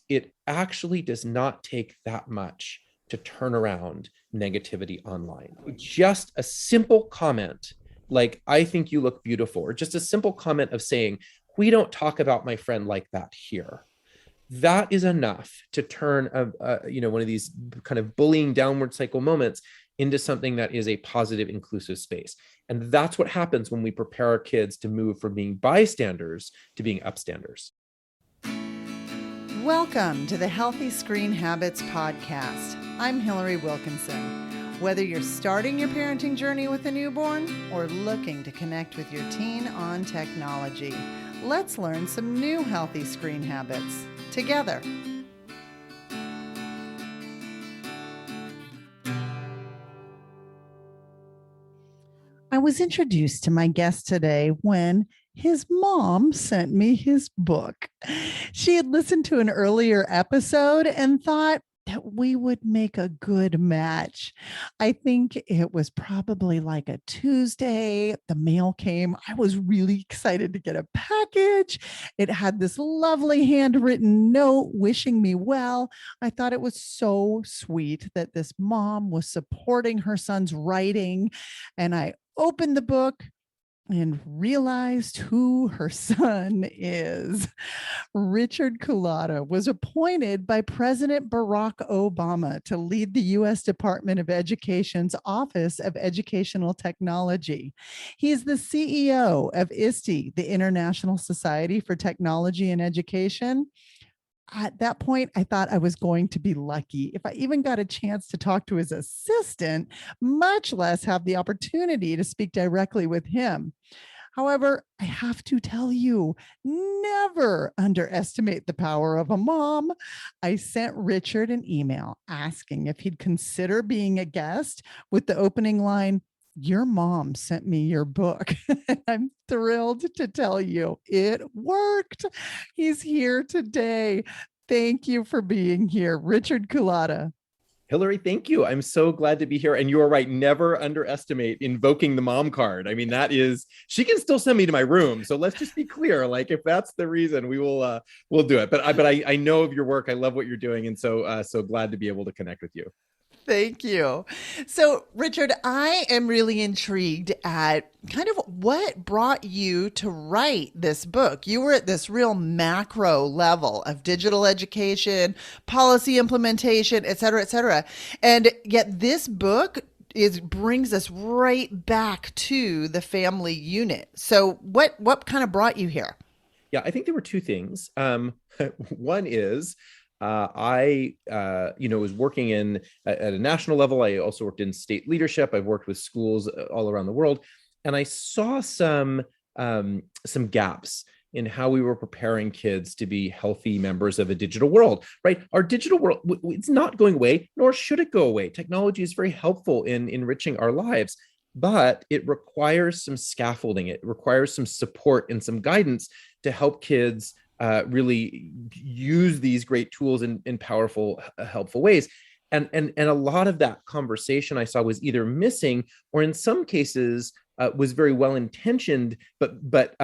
it actually does not take that much to turn around negativity online. Just a simple comment like, I think you look beautiful, or just a simple comment of saying, we don't talk about my friend like that here. That is enough to turn one of these kind of bullying downward cycle moments into something that is a positive, inclusive space. And that's what happens when we prepare our kids to move from being bystanders to being upstanders. Welcome to the Healthy Screen Habits Podcast. I'm Hillary Wilkinson. Whether you're starting your parenting journey with a newborn or looking to connect with your teen on technology, let's learn some new healthy screen habits together. I was introduced to my guest today when his mom sent me his book. She had listened to an earlier episode and thought that we would make a good match. I think it was probably like a Tuesday. The mail came. I was really excited to get a package. It had this lovely handwritten note wishing me well. I thought it was so sweet that this mom was supporting her son's writing. And I opened the book and realized who her son is. Richard Culatta was appointed by President Barack Obama to lead the U.S. Department of Education's Office of Educational Technology. He's the CEO of ISTE, the International Society for Technology and Education. At that point, I thought I was going to be lucky if I even got a chance to talk to his assistant, much less have the opportunity to speak directly with him. However, I have to tell you, never underestimate the power of a mom. I sent Richard an email asking if he'd consider being a guest with the opening line, "Your mom sent me your book." I'm thrilled to tell you it worked. He's here today. Thank you for being here, Richard Culatta. Hillary, thank you. I'm so glad to be here. And you are right. Never underestimate invoking the mom card. I mean, she can still send me to my room. So let's just be clear. Like, if that's the reason, we'll do it. But I know of your work. I love what you're doing. And so glad to be able to connect with you. Thank you. So, Richard, I am really intrigued at kind of what brought you to write this book. You were at this real macro level of digital education, policy implementation, et cetera, et cetera. And yet this book brings us right back to the family unit. So what kind of brought you here? Yeah, I think there were two things. One is, I was working at a national level. I also worked in state leadership. I've worked with schools all around the world, and I saw some gaps in how we were preparing kids to be healthy members of a digital world, right? Our digital world, it's not going away, nor should it go away. Technology is very helpful in enriching our lives, but it requires some scaffolding. It requires some support and some guidance to help kids really use these great tools in powerful, helpful ways. And a lot of that conversation I saw was either missing, or in some cases was very well intentioned, but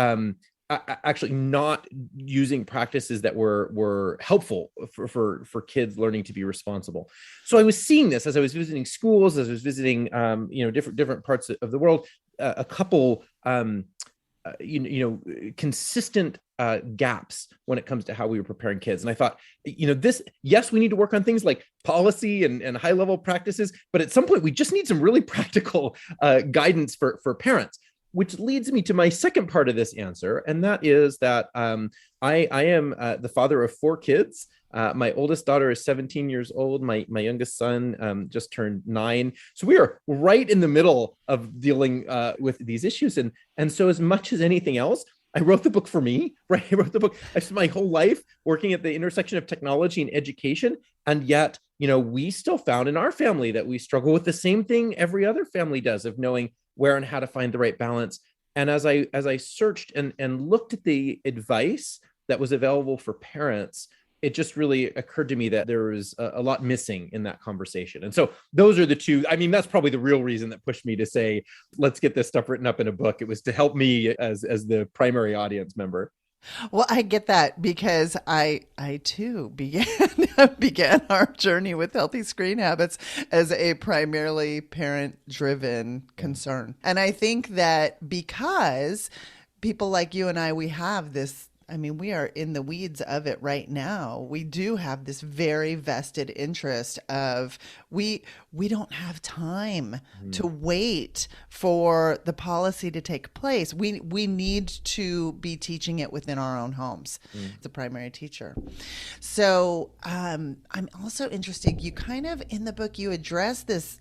actually not using practices that were helpful for kids learning to be responsible. So I was seeing this as I was visiting schools, as I was visiting different parts of the world, a couple consistent gaps when it comes to how we were preparing kids. And I thought, yes, we need to work on things like policy and high level practices, but at some point we just need some really practical guidance for parents, which leads me to my second part of this answer. And that is that I am the father of 4 kids. My oldest daughter is 17 years old. My youngest son just turned 9. So we are right in the middle of dealing with these issues. And so as much as anything else, I wrote the book for me, right? I wrote the book. I spent my whole life working at the intersection of technology and education. And yet, we still found in our family that we struggle with the same thing every other family does, of knowing where and how to find the right balance. And as I searched and looked at the advice that was available for parents, it just really occurred to me that there was a lot missing in that conversation. And so those are the two. I mean, that's probably the real reason that pushed me to say, let's get this stuff written up in a book. It was to help me as the primary audience member. Well, I get that because I too began began our journey with healthy screen habits as a primarily parent driven Yeah. concern. And I think that because people like you and I, we have this, I mean, we are in the weeds of it right now. We do have this very vested interest of we don't have time Mhm. to wait for the policy to take place. We need to be teaching it within our own homes. Mhm. The primary teacher. So I'm also interested. You kind of in the book you address this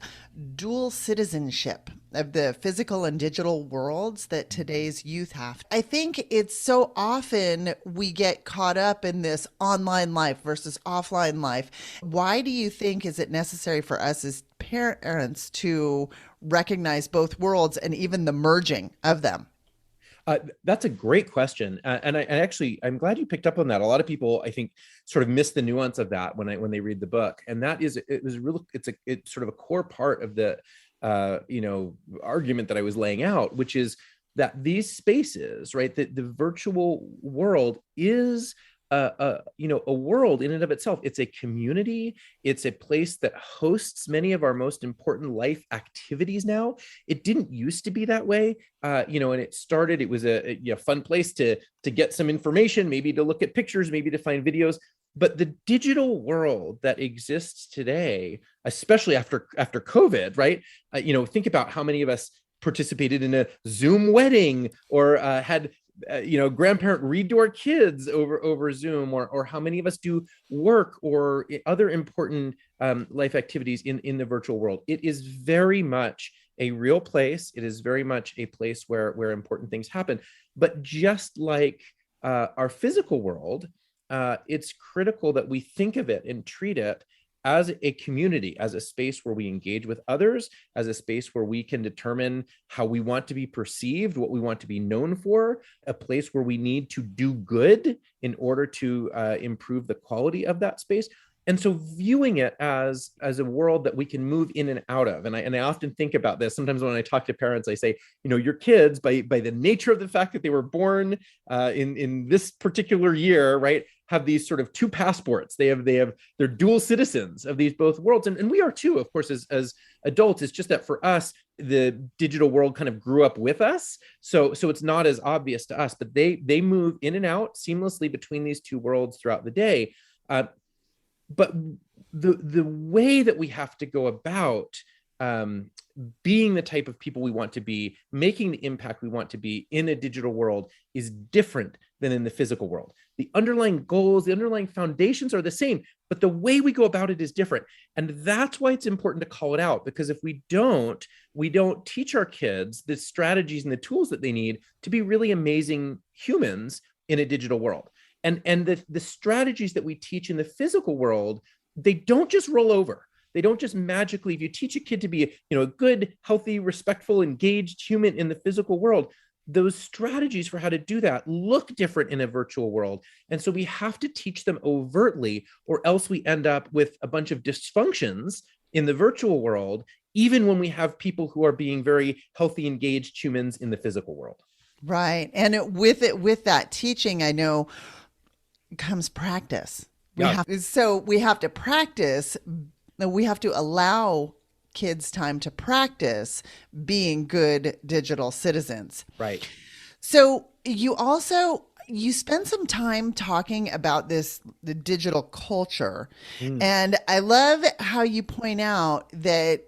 dual citizenship of the physical and digital worlds that today's youth have. I think it's so often we get caught up in this online life versus offline life. Why do you think is it necessary for us as parents to recognize both worlds and even the merging of them? That's a great question, and actually, I'm glad you picked up on that. A lot of people, I think, sort of miss the nuance of that when they read the book, and that is it was really it's sort of a core part of the argument that I was laying out, which is that these spaces, right, that the virtual world is a world in and of itself. It's a community. It's a place that hosts many of our most important life activities now. It didn't used to be that way, and it started. It was a fun place to get some information, maybe to look at pictures, maybe to find videos. But the digital world that exists today, especially after COVID, right? Think about how many of us participated in a Zoom wedding or had grandparent read to our kids over Zoom, or how many of us do work or other important life activities in the virtual world. It is very much a real place. It is very much a place where important things happen. But just like our physical world, it's critical that we think of it and treat it as a community, as a space where we engage with others, as a space where we can determine how we want to be perceived, what we want to be known for, a place where we need to do good in order to improve the quality of that space. And so viewing it as a world that we can move in and out of. And I often think about this. Sometimes when I talk to parents, I say, your kids, by the nature of the fact that they were born in this particular year, right, have these sort of two passports. They're dual citizens of these both worlds. And we are too, of course, as adults. It's just that for us, the digital world kind of grew up with us. So it's not as obvious to us, but they move in and out seamlessly between these two worlds throughout the day. But the way that we have to go about being the type of people we want to be, making the impact we want to be in a digital world is different than in the physical world. The underlying goals, the underlying foundations are the same, but the way we go about it is different. And that's why it's important to call it out, because if we don't teach our kids the strategies and the tools that they need to be really amazing humans in a digital world. And the strategies that we teach in the physical world, they don't just roll over. They don't just magically, if you teach a kid to be a good, healthy, respectful, engaged human in the physical world, those strategies for how to do that look different in a virtual world. And so we have to teach them overtly, or else we end up with a bunch of dysfunctions in the virtual world, even when we have people who are being very healthy, engaged humans in the physical world. Right. And with that teaching, I know comes practice. Yeah. We have to practice. We have to allow kids time to practice being good digital citizens. Right. So you spend some time talking about the digital culture. And I love how you point out that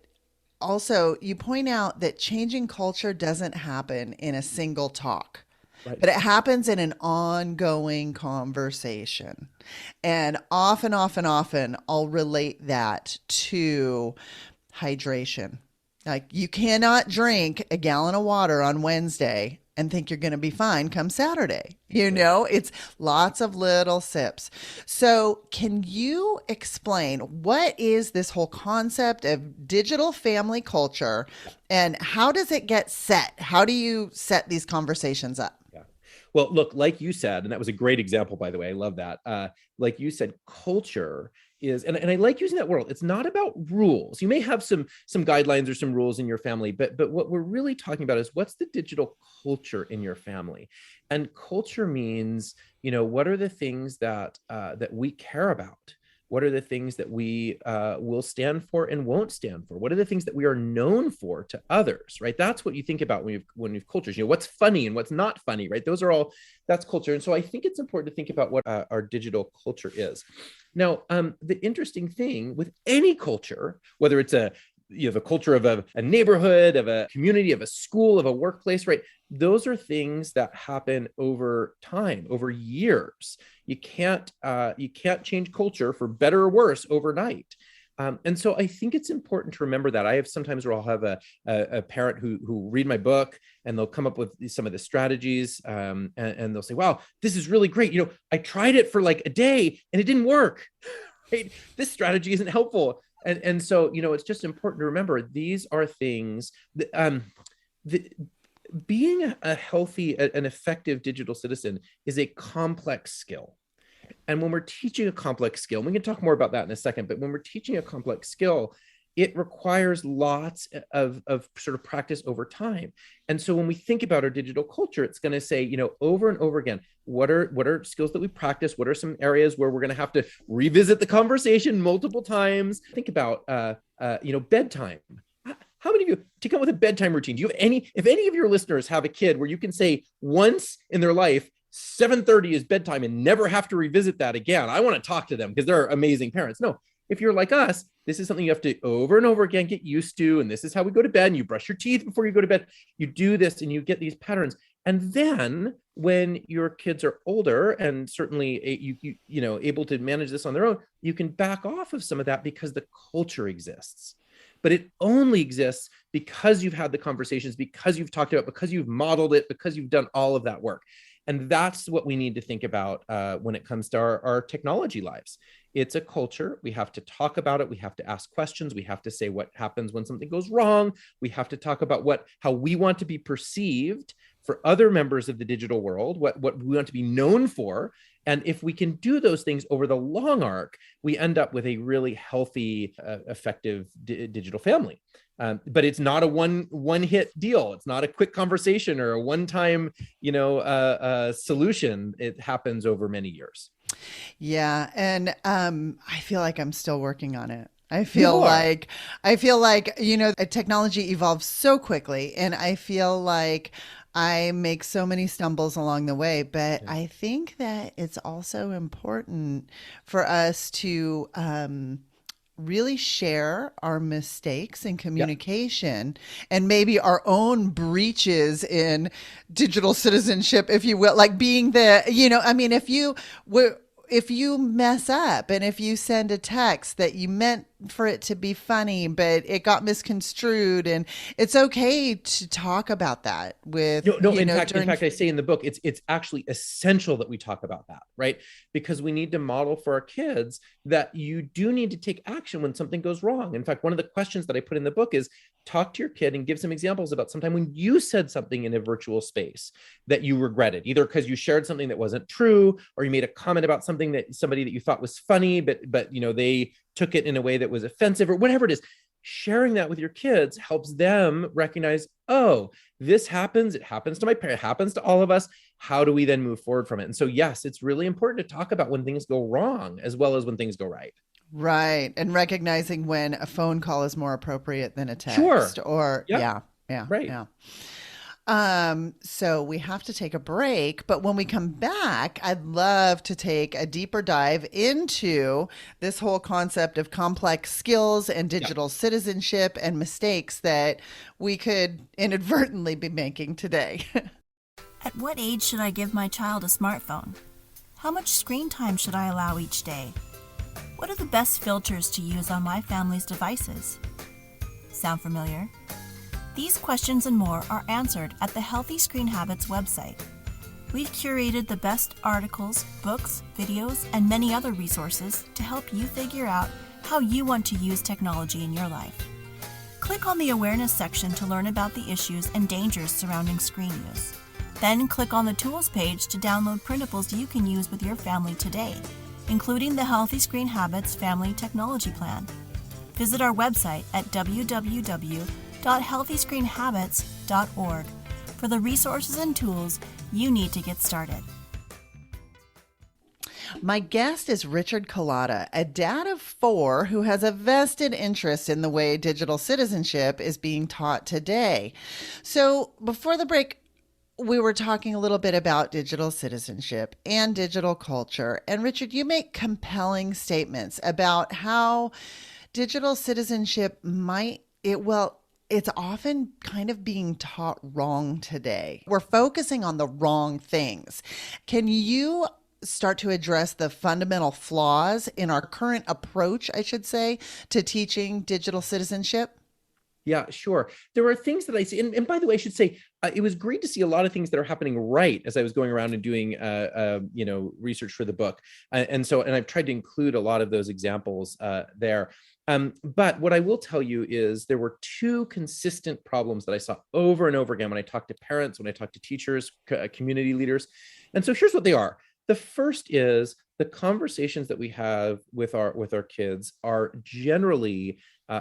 changing culture doesn't happen in a single talk. Right. But it happens in an ongoing conversation. And often, I'll relate that to hydration. Like, you cannot drink a gallon of water on Wednesday and think you're going to be fine come Saturday. It's lots of little sips. So can you explain what is this whole concept of digital family culture and how does it get set? How do you set these conversations up? Yeah. Well, look, like you said, and that was a great example, by the way. I love that. Like you said, culture is, and I like using that word. It's not about rules. You may have some guidelines or some rules in your family, but what we're really talking about is what's the digital culture in your family. And culture means, what are the things that that we care about? What are the things that we will stand for and won't stand for? What are the things that we are known for to others, right? That's what you think about when you've cultures, what's funny and what's not funny, right? That's culture. And so I think it's important to think about what our digital culture is. Now, the interesting thing with any culture, whether it's the culture of a neighborhood, of a community, of a school, of a workplace, right? Those are things that happen over time, over years. You can't change culture for better or worse overnight. And so I think it's important to remember that. I have sometimes where I'll have a parent who read my book and they'll come up with some of the strategies and they'll say, wow, this is really great. I tried it for like a day and it didn't work, right? This strategy isn't helpful. And so, it's just important to remember these are things that, being a healthy, an effective digital citizen is a complex skill. And when we're teaching a complex skill, and we can talk more about that in a second, but when we're teaching a complex skill, it requires lots of sort of practice over time. And so when we think about our digital culture, it's going to say, over and over again, what are skills that we practice? What are some areas where we're going to have to revisit the conversation multiple times? Think about, bedtime. How many of you, to come up with a bedtime routine, if any of your listeners have a kid where you can say once in their life, 7:30 is bedtime and never have to revisit that again, I want to talk to them because they're amazing parents. No, if you're like us, this is something you have to over and over again get used to. And this is how we go to bed. And you brush your teeth before you go to bed. You do this and you get these patterns. And then when your kids are older and certainly able to manage this on their own, you can back off of some of that because the culture exists. But it only exists because you've had the conversations, because you've talked about it, because you've modeled it, because you've done all of that work. And that's what we need to think about when it comes to our technology lives. It's a culture. We have to talk about it. We have to ask questions. We have to say what happens when something goes wrong. We have to talk about how we want to be perceived for other members of the digital world, what we want to be known for. And if we can do those things over the long arc, we end up with a really healthy, effective digital family. But it's not a one-hit deal. It's not a quick conversation or a one-time, solution. It happens over many years. Yeah, and I feel like I'm still working on it. I feel like technology evolves so quickly, and I feel like I make so many stumbles along the way, but yeah. I think that it's also important for us to really share our mistakes in communication and maybe our own breaches in digital citizenship, if you will, like being if you mess up and if you send a text that you meant for it to be funny, but it got misconstrued, and it's okay to talk about that with, in fact, I say in the book, it's actually essential that we talk about that, right? Because we need to model for our kids that you do need to take action when something goes wrong. In fact, one of the questions that I put in the book is talk to your kid and give some examples about sometime when you said something in a virtual space that you regretted, either because you shared something that wasn't true, or you made a comment about something that somebody that you thought was funny, but they took it in a way that was offensive or whatever it is. Sharing that with your kids helps them recognize, oh, this happens. It happens to my parent, it happens to all of us. How do we then move forward from it? And so, yes, it's really important to talk about when things go wrong as well as when things go right. Right. And recognizing when a phone call is more appropriate than a text. Sure. Or yeah. Right. Yeah. So we have to take a break, but when we come back, I'd love to take a deeper dive into this whole concept of complex skills and digital citizenship and mistakes that we could inadvertently be making today. At what age should I give my child a smartphone? How much screen time should I allow each day? What are the best filters to use on my family's devices? Sound familiar? These questions and more are answered at the Healthy Screen Habits website. We've curated the best articles, books, videos, and many other resources to help you figure out how you want to use technology in your life. Click on the awareness section to learn about the issues and dangers surrounding screen use. Then click on the Tools page to download printables you can use with your family today, including the Healthy Screen Habits Family Technology Plan. Visit our website at www.healthyscreenhabits.org for the resources and tools you need to get started. My guest is Richard Culatta, a dad of 4 who has a vested interest in the way digital citizenship is being taught today. So before the break, we were talking a little bit about digital citizenship and digital culture. And Richard, you make compelling statements about how digital citizenship it's often kind of being taught wrong today. We're focusing on the wrong things. Can you start to address the fundamental flaws in our current approach, I should say, to teaching digital citizenship? Yeah, sure. There are things that I see, and by the way, I should say it was great to see a lot of things that are happening right as I was going around and doing, research for the book, and I've tried to include a lot of those examples there. But what I will tell you is there were 2 consistent problems that I saw over and over again when I talked to parents, when I talked to teachers, community leaders, and so here's what they are. The first is the conversations that we have with our kids are generally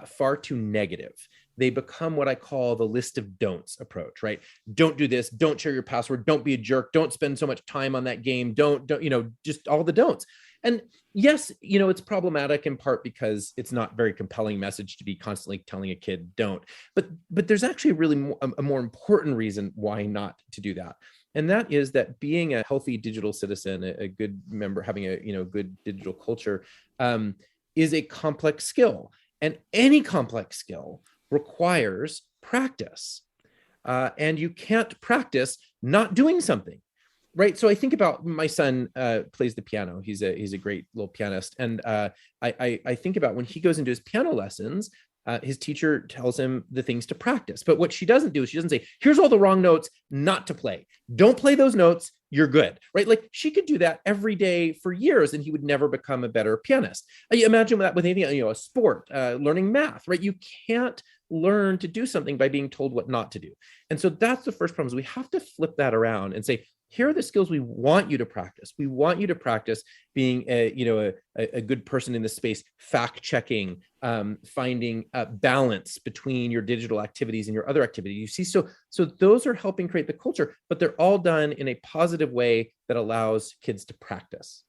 far too negative. They become what I call the list of don'ts approach, right? Don't do this. Don't share your password. Don't be a jerk. Don't spend so much time on that game. Don't, just all the don'ts. And yes, it's problematic in part because it's not a very compelling message to be constantly telling a kid don't. But there's actually really a more important reason why not to do that. And that is that being a healthy digital citizen, a good member, having a good digital culture, is a complex skill. And any complex skill requires practice. And you can't practice not doing something, right? So I think about my son plays the piano. He's a great little pianist. And I think about when he goes into his piano lessons, his teacher tells him the things to practice. But what she doesn't do is she doesn't say, here's all the wrong notes not to play. Don't play those notes. You're good, right? Like she could do that every day for years and he would never become a better pianist. Imagine that with anything, a sport, learning math, right? You can't learn to do something by being told what not to do. And so that's the first problem is we have to flip that around and say, here are the skills we want you to practice. We want you to practice being a good person in this space, fact checking, finding a balance between your digital activities and your other activities. You see, so those are helping create the culture, but they're all done in a positive way that allows kids to practice.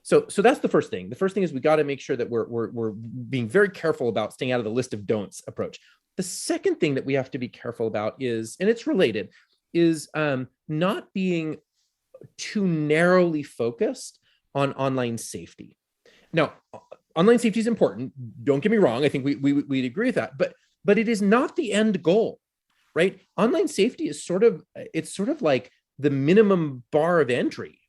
So that's the first thing. The first thing is we got to make sure that we're being very careful about staying out of the list of don'ts approach. The second thing that we have to be careful about is, and it's related, is not being too narrowly focused on online safety. Now, online safety is important. Don't get me wrong. I think we'd agree with that, but it is not the end goal, right? Online safety is sort of like the minimum bar of entry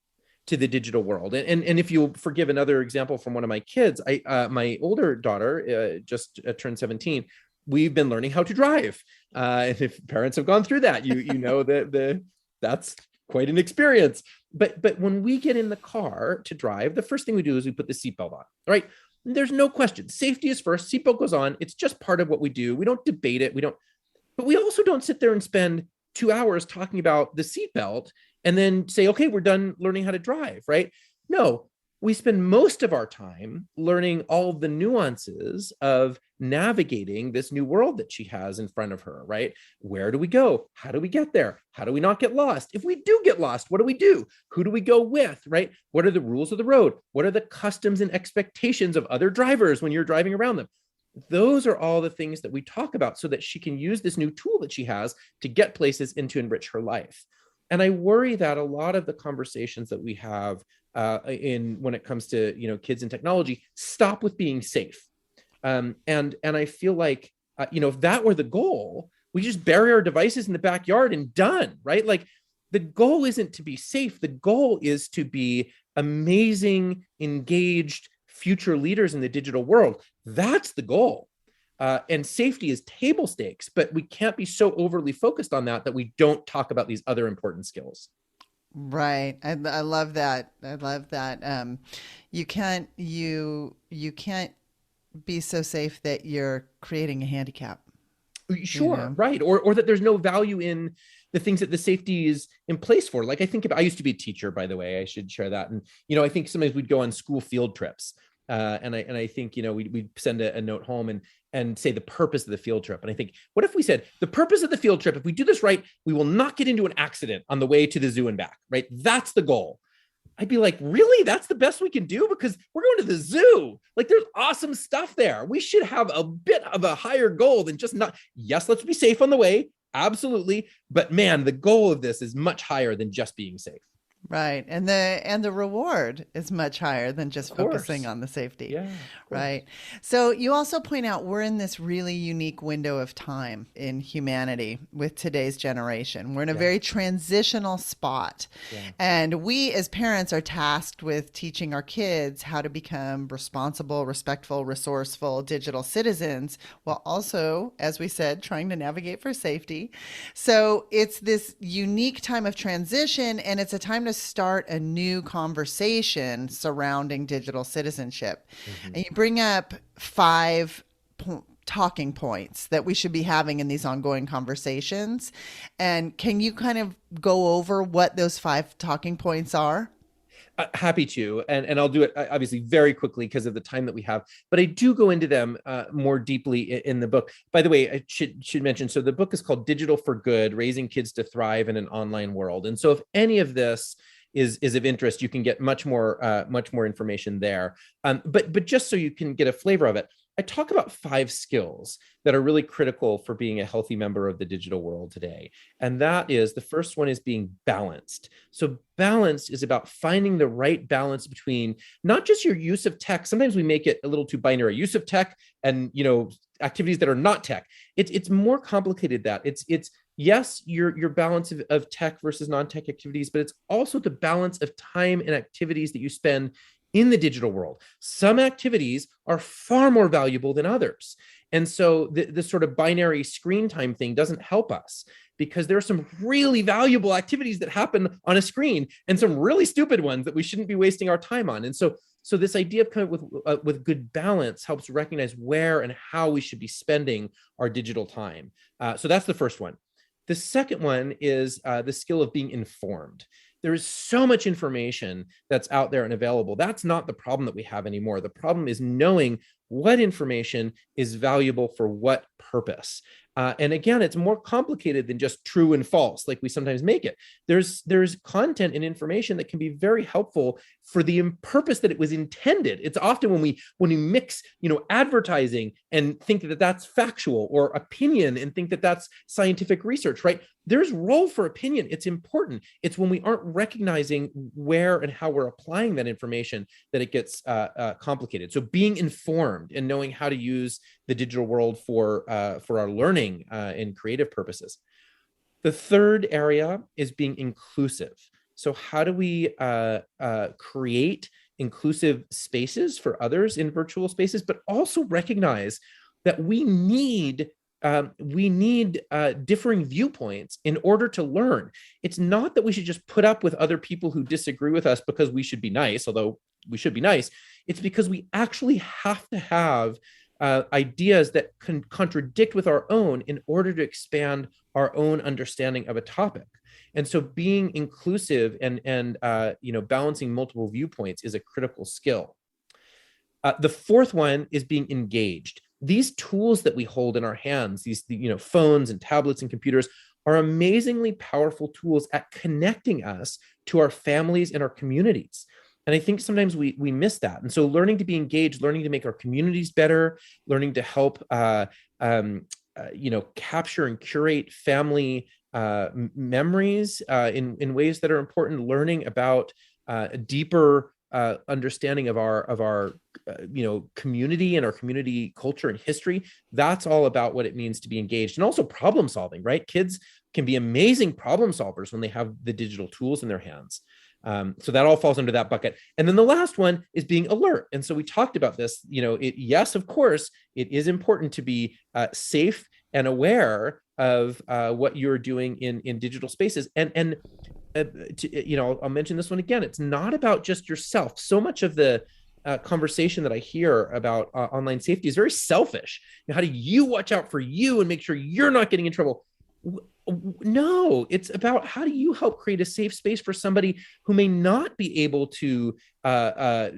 to the digital world. And if you'll forgive another example from one of my kids, my older daughter just turned 17. We've been learning how to drive. And if parents have gone through that, you know that that's quite an experience. But when we get in the car to drive, the first thing we do is we put the seatbelt on, right? There's no question. Safety is first. Seatbelt goes on. It's just part of what we do. We don't debate it. But we also don't sit there and spend 2 hours talking about the seatbelt and then say, okay, we're done learning how to drive, right? No, we spend most of our time learning all the nuances of navigating this new world that she has in front of her, right? Where do we go? How do we get there? How do we not get lost? If we do get lost, what do we do? Who do we go with, right? What are the rules of the road? What are the customs and expectations of other drivers when you're driving around them? Those are all the things that we talk about so that she can use this new tool that she has to get places and to enrich her life. And I worry that a lot of the conversations that we have when it comes to kids and technology stop with being safe, and I feel like if that were the goal, we just bury our devices in the backyard and done, right? Like the goal isn't to be safe. The goal is to be amazing, engaged future leaders in the digital world. That's the goal. And safety is table stakes, but we can't be so overly focused on that we don't talk about these other important skills. Right. I love that. I love that. You can't be so safe that you're creating a handicap. Sure, right. Or that there's no value in the things that the safety is in place for. Like I used to be a teacher, by the way, I should share that. And, I think sometimes we'd go on school field trips. And I think, we'd send a note home and say the purpose of the field trip. And I think, what if we said the purpose of the field trip, if we do this right, we will not get into an accident on the way to the zoo and back, right? That's the goal. I'd be like, really? That's the best we can do? Because we're going to the zoo. Like, there's awesome stuff there. We should have a bit of a higher goal than just not. Yes, let's be safe on the way. Absolutely. But man, the goal of this is much higher than just being safe. Right. And the reward is much higher than just focusing on the safety. Yeah. Right. So you also point out we're in this really unique window of time in humanity with today's generation. We're in a very transitional spot. Yeah. And we as parents are tasked with teaching our kids how to become responsible, respectful, resourceful digital citizens, while also, as we said, trying to navigate for safety. So it's this unique time of transition, and it's a time to start a new conversation surrounding digital citizenship. Mm-hmm. And you bring up 5 talking points that we should be having in these ongoing conversations. And can you kind of go over what those 5 talking points are? Happy to, and I'll do it obviously very quickly because of the time that we have, but I do go into them more deeply in the book. By the way, I should mention, so the book is called Digital for Good: Raising Kids to Thrive in an Online World. And so if any of this is of interest, you can get much more information there. But just so you can get a flavor of it, I talk about 5 skills that are really critical for being a healthy member of the digital world today. And that is, the first one is being balanced. So balanced is about finding the right balance between not just your use of tech. Sometimes we make it a little too binary, use of tech and, activities that are not tech. It's more complicated that it's yes, your balance of tech versus non-tech activities, but it's also the balance of time and activities that you spend in the digital world. Some activities are far more valuable than others. And so this sort of binary screen time thing doesn't help us, because there are some really valuable activities that happen on a screen and some really stupid ones that we shouldn't be wasting our time on. And so this idea of kind of with good balance helps recognize where and how we should be spending our digital time. So that's the first one. The second one is the skill of being informed. There is so much information that's out there and available. That's not the problem that we have anymore. The problem is knowing what information is valuable for what purpose. And again, it's more complicated than just true and false, like we sometimes make it. There's content and information that can be very helpful for the purpose that it was intended. It's often when we mix, advertising and think that that's factual, or opinion and think that that's scientific research, right? There's role for opinion. It's important. It's when we aren't recognizing where and how we're applying that information that it gets complicated. So being informed and knowing how to use the digital world for our learning and creative purposes. The third area is being inclusive. So how do we create inclusive spaces for others in virtual spaces, but also recognize that we need differing viewpoints in order to learn. It's not that we should just put up with other people who disagree with us because we should be nice, although we should be nice. It's because we actually have to have ideas that can contradict with our own in order to expand our own understanding of a topic. And so being inclusive and balancing multiple viewpoints is a critical skill. The fourth one is being engaged. These tools that we hold in our hands, these phones and tablets and computers, are amazingly powerful tools at connecting us to our families and our communities. And I think sometimes we miss that. And so learning to be engaged, learning to make our communities better, learning to help capture and curate family memories in ways that are important, learning about a deeper understanding of our community and our community culture and history. That's all about what it means to be engaged, and also problem solving, right? Kids can be amazing problem solvers when they have the digital tools in their hands. So that all falls under that bucket. And then the last one is being alert. And so we talked about this, yes, of course, it is important to be safe and aware of what you're doing in digital spaces. I'll mention this one again. It's not about just yourself. So much of the conversation that I hear about online safety is very selfish. How do you watch out for you and make sure you're not getting in trouble? No, it's about how do you help create a safe space for somebody who may not be able to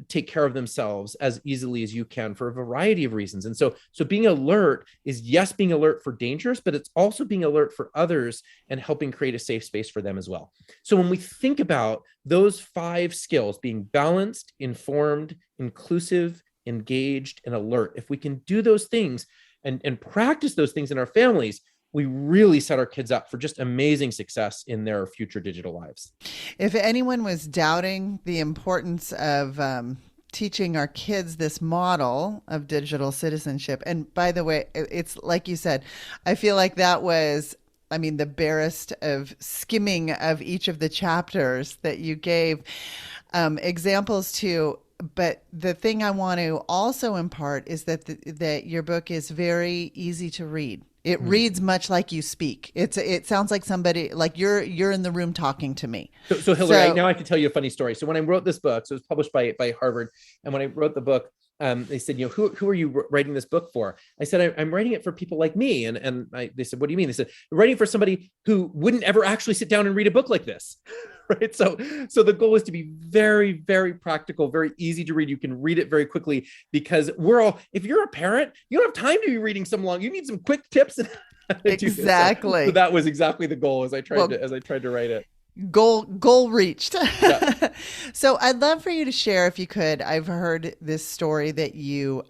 take care of themselves as easily as you can for a variety of reasons. And so being alert is, yes, being alert for dangers, but it's also being alert for others and helping create a safe space for them as well. So when we think about those 5 skills, being balanced, informed, inclusive, engaged, and alert, if we can do those things and practice those things in our families, we really set our kids up for just amazing success in their future digital lives. If anyone was doubting the importance of teaching our kids this model of digital citizenship, and by the way, it's like you said, I feel like that was, the barest of skimming of each of the chapters that you gave examples to. But the thing I want to also impart is that your book is very easy to read. It reads much like you speak. It sounds like somebody, like you're in the room talking to me. So Hillary, now I have to tell you a funny story. So when I wrote this book, so it was published by Harvard, and when I wrote the book, they said, who are you writing this book for? I said, I'm writing it for people like me. And they said, what do you mean? They said, I'm writing for somebody who wouldn't ever actually sit down and read a book like this. Right. So the goal is to be very, very practical, very easy to read. You can read it very quickly because if you're a parent, you don't have time to be reading some long, you need some quick tips. Exactly. So that was exactly the goal as I tried to write it. Goal reached. Yeah. So I'd love for you to share, if you could. I've heard this story that you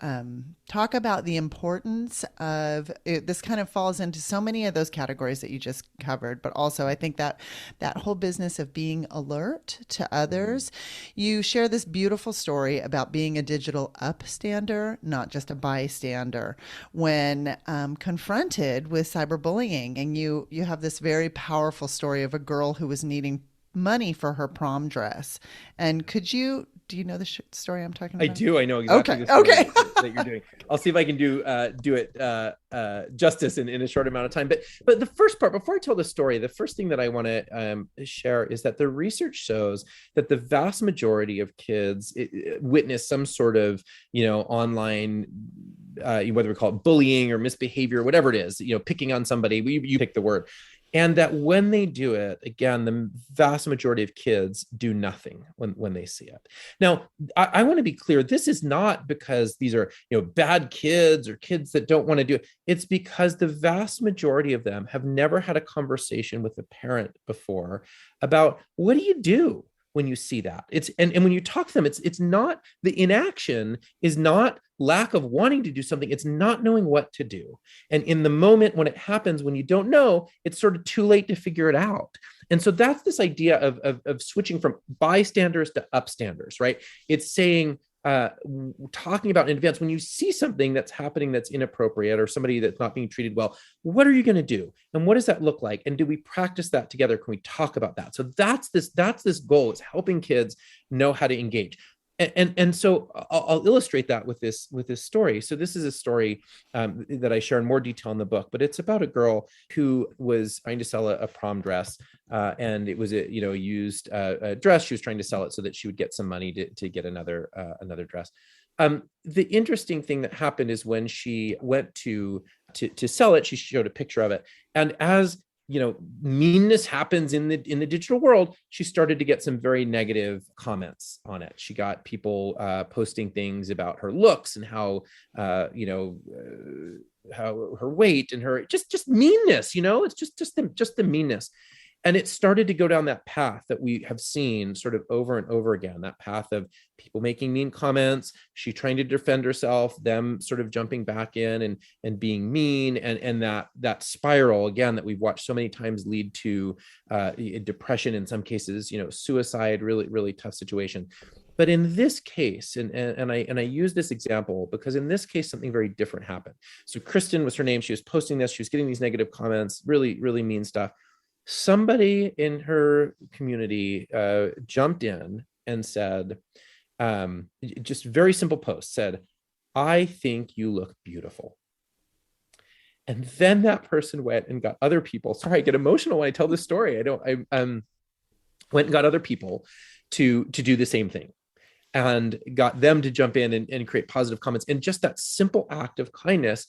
talk about the importance of it. This kind of falls into so many of those categories that you just covered, but also I think that whole business of being alert to others. You share this beautiful story about being a digital upstander, not just a bystander, when confronted with cyberbullying. And you have this very powerful story of a girl who was needing money for her prom dress. And do you know the story I'm talking about? I do. I know exactly the story that you're doing. I'll see if I can do it justice in a short amount of time. But the first part, before I tell the story, the first thing that I want to share is that the research shows that the vast majority of kids witness some sort of, online, whether we call it bullying or misbehavior, whatever it is, picking on somebody, you pick the word. And that when they do it, again, the vast majority of kids do nothing when they see it. Now, I want to be clear. This is not because these are, bad kids or kids that don't want to do it. It's because the vast majority of them have never had a conversation with a parent before about what do you do when you see that. And when you talk to them, it's not, the inaction is not lack of wanting to do something. It's not knowing what to do. And in the moment when it happens, when you don't know, it's sort of too late to figure it out. And so that's this idea of switching from bystanders to upstanders, right? It's saying, talking about in advance, when you see something that's happening that's inappropriate or somebody that's not being treated well, what are you going to do? And what does that look like? And do we practice that together? Can we talk about that? So that's this goal, is helping kids know how to engage. And so I'll illustrate that with this story. So this is a story that I share in more detail in the book, but it's about a girl who was trying to sell a prom dress, and it was a used dress. She was trying to sell it so that she would get some money to get another dress. The interesting thing that happened is when she went to sell it, she showed a picture of it, and as meanness happens in the digital world, she started to get some very negative comments on it. She got people posting things about her looks and how her weight and her just meanness. It's just the meanness. And it started to go down that path that we have seen sort of over and over again, that path of people making mean comments, she trying to defend herself, them sort of jumping back in and being mean, and that spiral, again, that we've watched so many times lead to depression, in some cases, suicide, really, really tough situation. But in this case, and I use this example because in this case, something very different happened. So Kristen was her name. She was posting this. She was getting these negative comments, really, really mean stuff. Somebody in her community jumped in and said, just very simple post, said, "I think you look beautiful." And then that person went and got other people. Sorry, I get emotional when I tell this story. I went and got other people to do the same thing. and got them to jump in and create positive comments. And just that simple act of kindness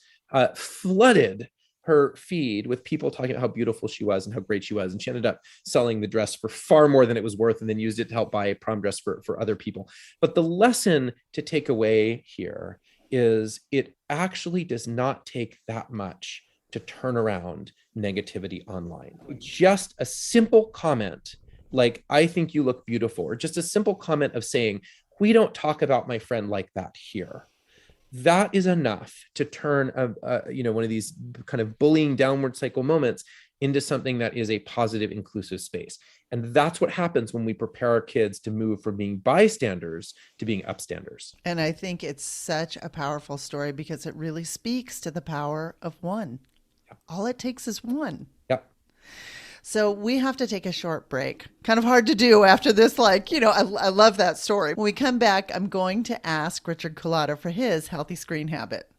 flooded her feed with people talking about how beautiful she was and how great she was. And she ended up selling the dress for far more than it was worth, and then used it to help buy a prom dress for other people. But the lesson to take away here is it actually does not take that much to turn around negativity online. Just a simple comment like, I think you look beautiful, or just a simple comment of saying, we don't talk about my friend like that here. That is enough to turn one of these kind of bullying downward cycle moments into something that is a positive, inclusive space. And that's what happens when we prepare our kids to move from being bystanders to being upstanders. And I think it's such a powerful story because it really speaks to the power of one. Yep. All it takes is one. Yep. So we have to take a short break. Kind of hard to do after this, I love that story. When we come back, I'm going to ask Richard Culatta for his healthy screen habit.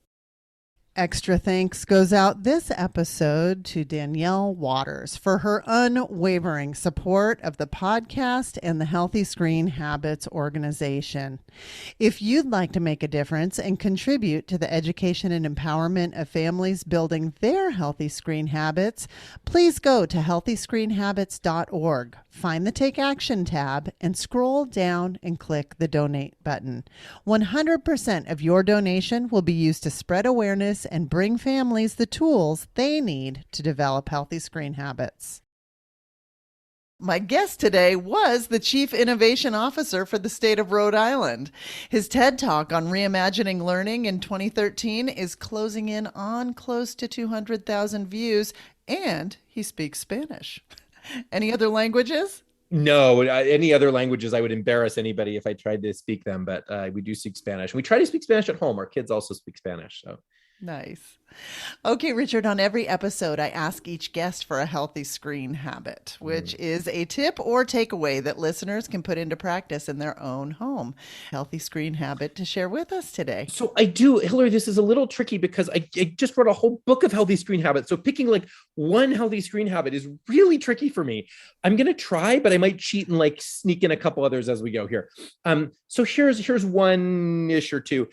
Extra thanks goes out this episode to Danielle Waters for her unwavering support of the podcast and the Healthy Screen Habits organization. If you'd like to make a difference and contribute to the education and empowerment of families building their healthy screen habits, please go to healthyscreenhabits.org, find the Take Action tab, and scroll down and click the Donate button. 100% of your donation will be used to spread awareness and bring families the tools they need to develop healthy screen habits. My guest today was the Chief Innovation Officer for the state of Rhode Island. His TED Talk on reimagining learning in 2013 is closing in on close to 200,000 views, and he speaks Spanish. Any other languages? No, any other languages, I would embarrass anybody if I tried to speak them, but we do speak Spanish. We try to speak Spanish at home. Our kids also speak Spanish, so. Nice. Okay, Richard, on every episode, I ask each guest for a healthy screen habit, which is a tip or takeaway that listeners can put into practice in their own home. Healthy screen habit to share with us today. So I do, Hillary, this is a little tricky because I just wrote a whole book of healthy screen habits. So picking one healthy screen habit is really tricky for me. I'm going to try, but I might cheat and sneak in a couple others as we go here. So here's one-ish or two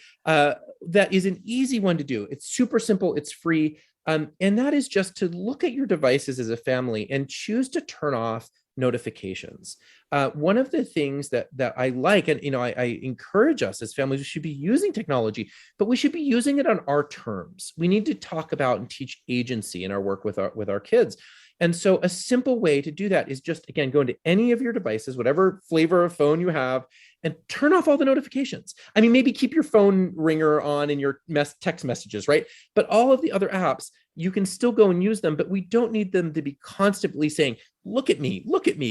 that is an easy one to do. It's super simple. It's free. And that is just to look at your devices as a family and choose to turn off notifications. One of the things that I like, and I encourage us as families, we should be using technology, but we should be using it on our terms. We need to talk about and teach agency in our work with our kids. And so a simple way to do that is just, again, go into any of your devices, whatever flavor of phone you have, and turn off all the notifications. I mean, maybe keep your phone ringer on in your text messages, right? But all of the other apps, you can still go and use them, but we don't need them to be constantly saying, look at me,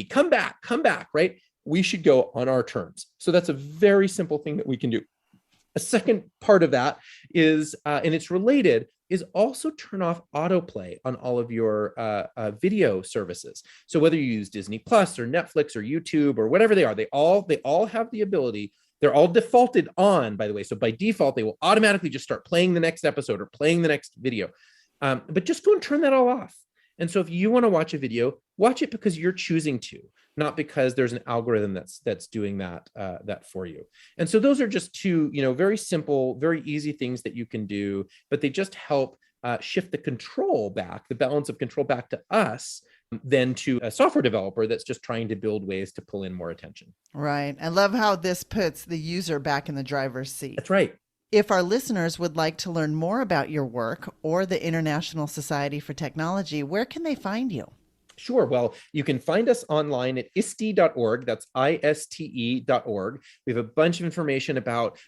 come back, right? We should go on our terms. So that's a very simple thing that we can do. A second part of that is, and it's related, is also turn off autoplay on all of your video services. So whether you use Disney Plus or Netflix or YouTube or whatever they are, they all have the ability. They're all defaulted on, by the way. So by default, they will automatically just start playing the next episode or playing the next video. But just go and turn that all off. And so if you want to watch a video, watch it because you're choosing to, not because there's an algorithm that's doing that for you. And so those are just two, very simple, very easy things that you can do, but they just help shift the control back, the balance of control back to us than to a software developer that's just trying to build ways to pull in more attention. Right. I love how this puts the user back in the driver's seat. That's right. If our listeners would like to learn more about your work or the International Society for Technology, where can they find you? Sure. Well, you can find us online at ISTE.org. That's ISTE.org. We have a bunch of information about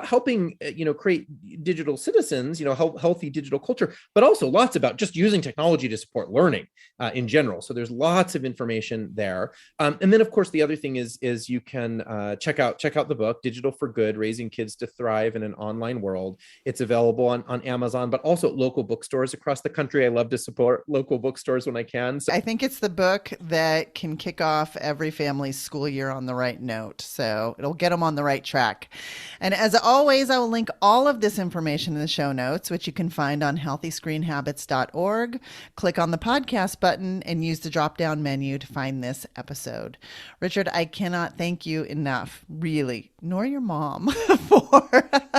helping, create digital citizens, healthy digital culture, but also lots about just using technology to support learning in general. So there's lots of information there. And then, of course, the other thing is you can check out the book, Digital for Good, Raising Kids to Thrive in an Online World. It's available on Amazon, but also at local bookstores across the country. I love to support local bookstores when I can. So I think it's the book that can kick off every family's school year on the right note. So it'll get them on the right track. And as always, I will link all of this information in the show notes, which you can find on healthyscreenhabits.org. Click on the podcast button and use the drop-down menu to find this episode. Richard, I cannot thank you enough, really, nor your mom for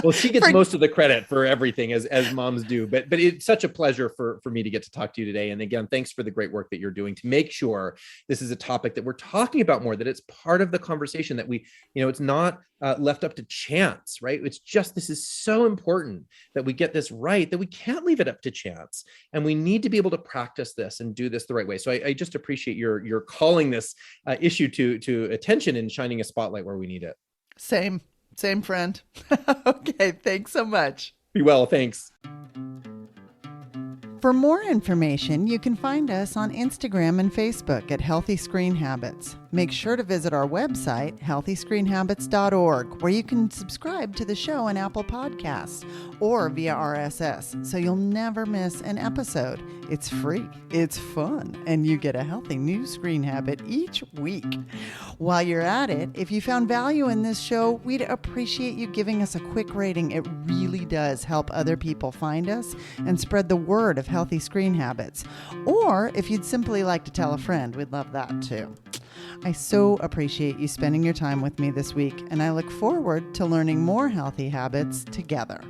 well, she gets most of the credit for everything as moms do, but it's such a pleasure for me to get to talk to you today. And again, thanks for the great work that you're doing to make sure this is a topic that we're talking about more, that it's part of the conversation, that we, it's not left up to chance, right? It's just, this is so important that we get this right, that we can't leave it up to chance, and we need to be able to practice this and do this the right way. So I just appreciate your calling this issue to attention and shining a spotlight where we need it. Same friend. Okay, thanks so much. Be well, thanks. For more information, you can find us on Instagram and Facebook at Healthy Screen Habits. Make sure to visit our website, healthyscreenhabits.org, where you can subscribe to the show on Apple Podcasts or via RSS, so you'll never miss an episode. It's free, it's fun, and you get a healthy new screen habit each week. While you're at it, if you found value in this show, we'd appreciate you giving us a quick rating. It really does help other people find us and spread the word of healthy screen habits. Or if you'd simply like to tell a friend, we'd love that too. I so appreciate you spending your time with me this week, and I look forward to learning more healthy habits together.